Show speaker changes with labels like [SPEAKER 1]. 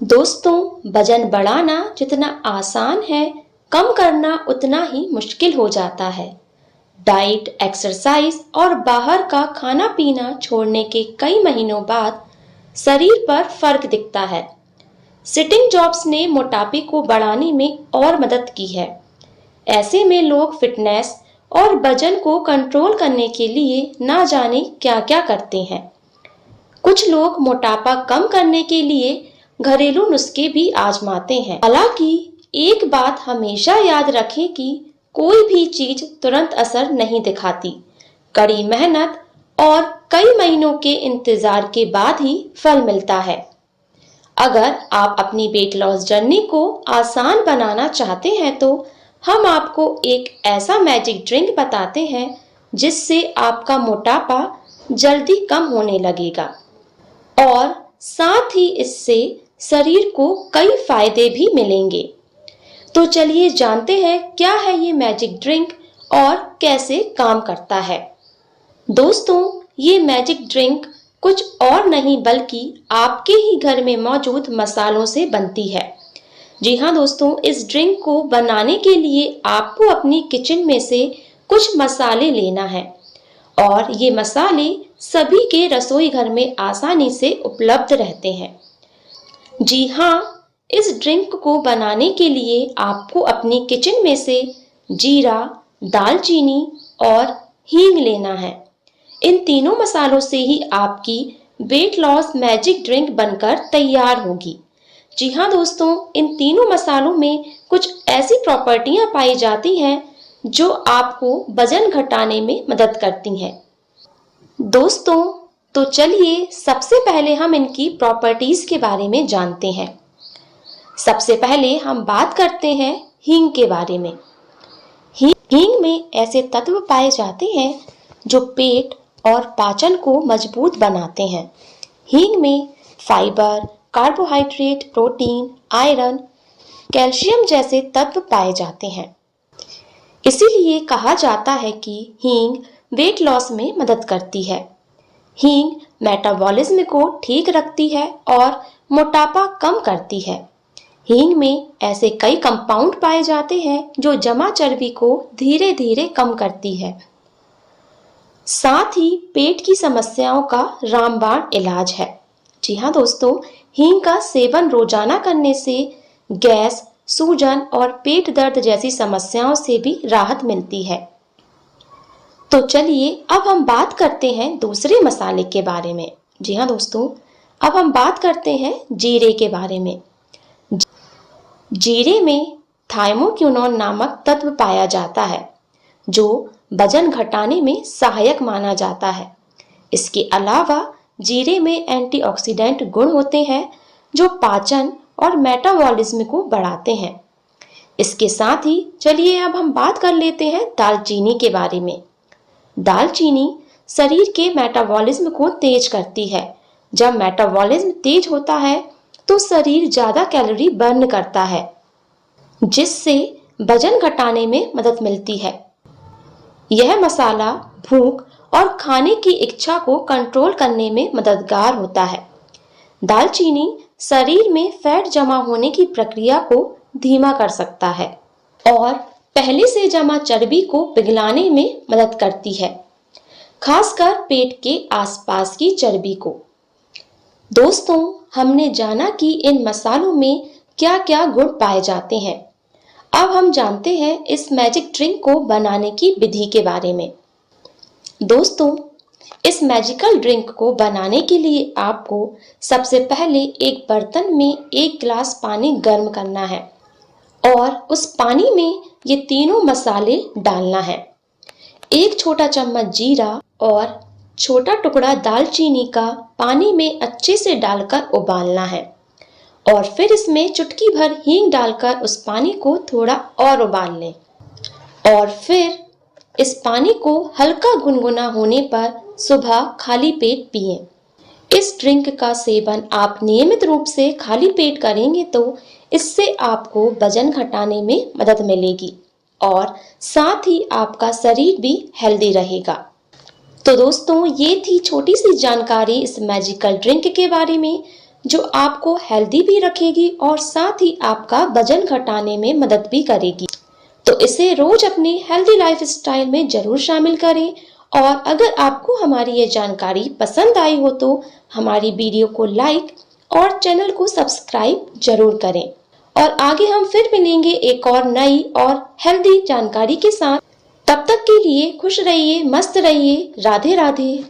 [SPEAKER 1] दोस्तों, वजन बढ़ाना जितना आसान है, कम करना उतना ही मुश्किल हो जाता है। डाइट, एक्सरसाइज और बाहर का खाना पीना छोड़ने के कई महीनों बाद शरीर पर फर्क दिखता है। सिटिंग जॉब्स ने मोटापे को बढ़ाने में और मदद की है। ऐसे में लोग फिटनेस और वजन को कंट्रोल करने के लिए ना जाने क्या-क्या करते हैं। कुछ लोग मोटापा कम करने के लिए घरेलू नुस्खे भी आजमाते हैं। हालांकि एक बात हमेशा याद रखें कि कोई भी चीज तुरंत असर नहीं दिखाती। कड़ी मेहनत और कई महीनों के इंतजार के बाद ही फल मिलता है। अगर आप अपनी वेट लॉस जर्नी को आसान बनाना चाहते हैं तो हम आपको एक ऐसा मैजिक ड्रिंक बताते हैं जिससे आपका मोटापा जल्दी कम होने लगेगा और साथ ही इससे शरीर को कई फायदे भी मिलेंगे। तो चलिए जानते हैं क्या है ये मैजिक ड्रिंक और कैसे काम करता है। दोस्तों, ये मैजिक ड्रिंक कुछ और नहीं बल्कि आपके ही घर में मौजूद मसालों से बनती है। जी हाँ दोस्तों, इस ड्रिंक को बनाने के लिए आपको अपनी किचन में से कुछ मसाले लेना है और ये मसाले सभी के रसोई घर में आसानी से उपलब्ध रहते हैं। जी हाँ, इस ड्रिंक को बनाने के लिए आपको अपनी किचन में से जीरा, दालचीनी और हींग लेना है। इन तीनों मसालों से ही आपकी वेट लॉस मैजिक ड्रिंक बनकर तैयार होगी। जी हाँ दोस्तों, इन तीनों मसालों में कुछ ऐसी प्रॉपर्टियां पाई जाती हैं जो आपको वजन घटाने में मदद करती हैं। दोस्तों, तो चलिए सबसे पहले हम इनकी प्रॉपर्टीज के बारे में जानते हैं। सबसे पहले हम बात करते हैं हींग के बारे में। हींग में ऐसे तत्व पाए जाते हैं जो पेट और पाचन को मजबूत बनाते हैं। हींग में fibre, carbohydrate, protein, iron, calcium जैसे तत्व पाए जाते हैं। इसीलिए कहा जाता है कि हींग वेट लॉस में मदद करती है। हींग मेटाबॉलिज्म को ठीक रखती है और मोटापा कम करती है। हींग में ऐसे कई कंपाउंड पाए जाते हैं जो जमा चर्बी को धीरे धीरे कम करती है। साथ ही पेट की समस्याओं का रामबाण इलाज है। जी हाँ दोस्तों, हींग का सेवन रोजाना करने से गैस, सूजन और पेट दर्द जैसी समस्याओं से भी राहत मिलती है। तो चलिए अब हम बात करते हैं दूसरे मसाले के बारे में। जी हाँ दोस्तों, अब हम बात करते हैं जीरे के बारे में। जीरे में थाइमोक्विनोन नामक तत्व पाया जाता है जो वजन घटाने में सहायक माना जाता है। इसके अलावा जीरे में एंटीऑक्सीडेंट गुण होते हैं जो पाचन और मेटाबॉलिज्म को बढ़ाते हैं। इसके साथ ही चलिए अब हम बात कर लेते हैं दालचीनी के बारे में। दालचीनी शरीर के मेटाबॉलिज्म को तेज करती है। जब मेटाबॉलिज्म तेज होता है तो शरीर ज्यादा कैलोरी बर्न करता है, जिससे वजन घटाने में मदद मिलती है। यह मसाला भूख और खाने की इच्छा को कंट्रोल करने में मददगार होता है। दालचीनी शरीर में फैट जमा होने की प्रक्रिया को धीमा कर सकता है और पहले से जमा चर्बी को पिघलाने में मदद करती है, खासकर पेट के आसपास की चर्बी को। दोस्तों, हमने जाना कि इन मसालों में क्या क्या गुण पाए जाते हैं। अब हम जानते हैं इस मैजिक ड्रिंक को बनाने की विधि के बारे में। दोस्तों, इस मैजिकल ड्रिंक को बनाने के लिए आपको सबसे पहले एक बर्तन में 1 गिलास पानी गर्म करना है और उस पानी में ये तीनों मसाले डालना है। 1 छोटा चम्मच जीरा और छोटा टुकड़ा दालचीनी का पानी में अच्छे से डालकर उबालना है और फिर इसमें चुटकी भर हींग डालकर उस पानी को थोड़ा और उबाल लें और फिर इस पानी को हल्का गुनगुना होने पर सुबह खाली पेट पिएं। इस ड्रिंक का सेवन आप नियमित रूप से खाली पेट करेंगे तो इससे आपको वजन घटाने में मदद मिलेगी और साथ ही आपका शरीर भी हेल्दी रहेगा। तो दोस्तों, ये थी छोटी सी जानकारी इस मैजिकल ड्रिंक के बारे में। जो आपको हेल्दी भी रखेगी और साथ ही आपका वजन घटाने में मदद भी करेगी। तो इसे रोज अपनी हेल्दी लाइफस्टाइल में जरूर शामिल करें। और अगर आपको हमारी ये जानकारी पसंद आई हो तो हमारी वीडियो को लाइक और चैनल को सब्सक्राइब जरूर करें। और आगे हम फिर मिलेंगे एक और नई और हेल्दी जानकारी के साथ। तब तक के लिए खुश रहिए, मस्त रहिए। राधे राधे।